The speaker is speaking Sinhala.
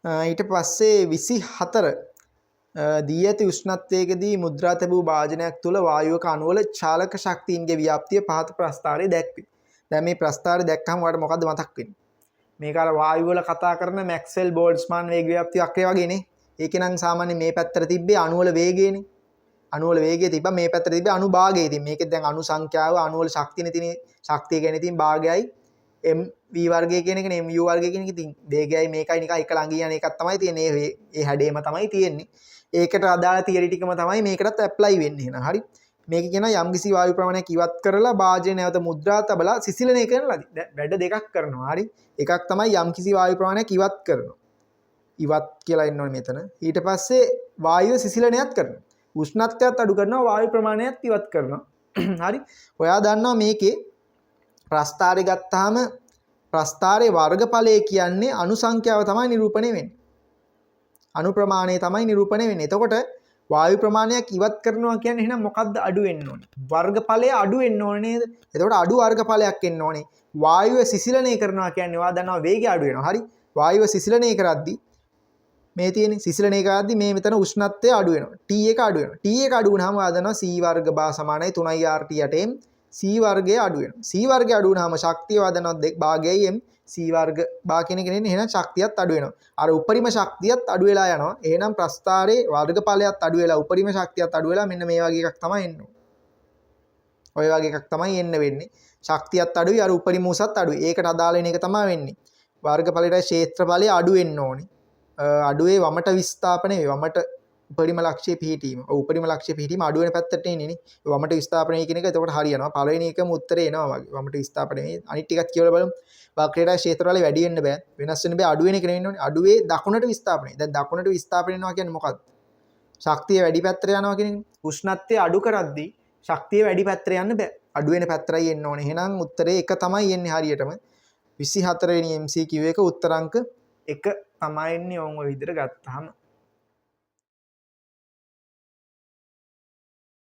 ඊට පස්සේ 24 දී ඇති උෂ්ණත්වයකදී මුද්‍රා තැබූ භාජනයක් තුළ වායුවක අණු වල චාලක ශක්තියින්ගේ ව්‍යාප්තිය පහත ප්‍රස්ථාරයේ දැක්වේ. දැන් මේ ප්‍රස්ථාරය දැක්කම ඔයාලට මොකද්ද මතක් වෙන්නේ? මේක අර වායු වල කතා කරන මැක්ස්වෙල් බෝල්ට්ස්මාන් වේග ව්‍යාප්ති වක්‍රය වගේනේ. ඒකේ නම් සාමාන්‍ය මේ පැත්තට තිබ්බේ අණු වල වේගයනේ. අණු වල වේගය තිබ්බා මේ පැත්තට තිබ්බේ අණු භාගය. ඉතින් මේකෙත් දැන් අණු සංඛ්‍යාව අණු වල ශක්තියනේ තියෙන්නේ. ශක්තිය කියන්නේ ඉතින් භාගයයි mv වර්ගය කියන එකනේ mu වර්ගය කියන එක. ඉතින් වේගයයි මේකයි නිකන් එක ළඟ යන එකක් තමයි තියෙන්නේ. ඒ හැඩේම තමයි තියෙන්නේ. ඒකට අදාළ තියරි ටිකම තමයි මේකටත් ඇප්ලයි වෙන්නේ එහෙනම්. හරි. මේක කියනවා යම්කිසි වායු ප්‍රමාණයක් ඉවත් කරලා භාජනය නැවත මුද්‍රා තබලා සිසිලනය කරන ලදී. දැන් වැඩ දෙකක් කරනවා. හරි. එකක් තමයි යම්කිසි වායු ප්‍රමාණයක් ඉවත් කරනවා. ඉවත් කියලා ඉන්න ඕනේ මෙතන. ඊට පස්සේ වායුව සිසිලනයත් කරනවා. උෂ්ණත්වයත් අඩු කරනවා වායු ප්‍රමාණයත් ඉවත් කරනවා. හරි. ඔයා දන්නවා මේකේ ප්‍රස්ථාරය ගත්තාම ප්‍රස්ථාරයේ වර්ගඵලය කියන්නේ අණු සංඛ්‍යාව තමයි නිරූපණය වෙන්නේ. අණු ප්‍රමාණය තමයි නිරූපණය වෙන්නේ. එතකොට වායු ප්‍රමාණයක් ඉවත් කරනවා කියන්නේ එහෙනම් මොකද්ද අඩු වෙන්න ඕනේ? වර්ගඵලය අඩු වෙන්න ඕනේ නේද? එතකොට අඩු වර්ගඵලයක් එන්න ඕනේ. වායුව සිසිලනය කරනවා කියන්නේ ඔයා දන්නවා වේගය අඩු වෙනවා. හරි. වායුව සිසිලනය කරද්දී මේ තියෙන්නේ සිසිලනය කරද්දී මේ මෙතන උෂ්ණත්වය අඩු වෙනවා. T එක අඩු වෙනවා. T එක අඩු වුණාම ඔයා දන්නවා C වර්ග බා සමානයි 3RT යටෙන් C වර්ගය අඩු වෙනවා. C වර්ගය අඩු වුණාම ශක්තිය ඔයා දන්නවා 2 භාගයයි m C වර්ග බා කියන එක නෙන්නේ. එහෙනම් ශක්තියත් අඩු වෙනවා. අර උපරිම ශක්තියත් අඩු වෙලා යනවා. එහෙනම් ප්‍රස්ථාරයේ වර්ගඵලයත් අඩු වෙලා උපරිම ශක්තියත් අඩු වෙලා මෙන්න මේ වගේ එකක් තමයි එන්නේ. ඔය වගේ එකක් තමයි එන්න වෙන්නේ. ශක්තියත් අඩුයි අර උපරිම උසත් අඩුයි. ඒකට අදාළ වෙන එක තමයි වෙන්නේ. වර්ගඵලයට ක්ෂේත්‍රඵලය අඩු වෙන්න ඕනේ. අඩුවේ වමට විස්ථාපනය වේ. වමට උපරිම ලක්ෂ්‍යයේ පිහිටීම. ඔව් උපරිම ලක්ෂ්‍යයේ පිහිටීම අඩු වෙන පැත්තට එන්නේ නේ. වමට විස්ථාපනය කියන එක එතකොට හරියනවා. පළවෙනි එකම උත්තරේ එනවා වගේ. වමට විස්ථාපනය වේ. අනිත් ටිකත් කියවලා බලමු. වක්‍රයට ක්ෂේත්‍රඵලය වැඩි වෙන්න බෑ. වෙනස් වෙන්න බෑ. අඩු වෙන එක නෙවෙන්න ඕනේ. අඩුවේ දකුණට විස්ථාපනය. දැන් දකුණට විස්ථාපනය වෙනවා කියන්නේ මොකක්ද? ශක්තිය වැඩි පැත්තට යනවා කියන එක. උෂ්ණත්වය අඩු කරද්දී ශක්තිය වැඩි පැත්තට යන්න බෑ. අඩු වෙන පැත්තටයි එන්න ඕනේ. එහෙනම් උත්තරේ 1 තමයි එන්නේ හරියටම. 24 වෙනි MCQ එක උත්තරාංක 1 තමයි එන්නේ ඕන් ඔය විදිහට ගත්තාම.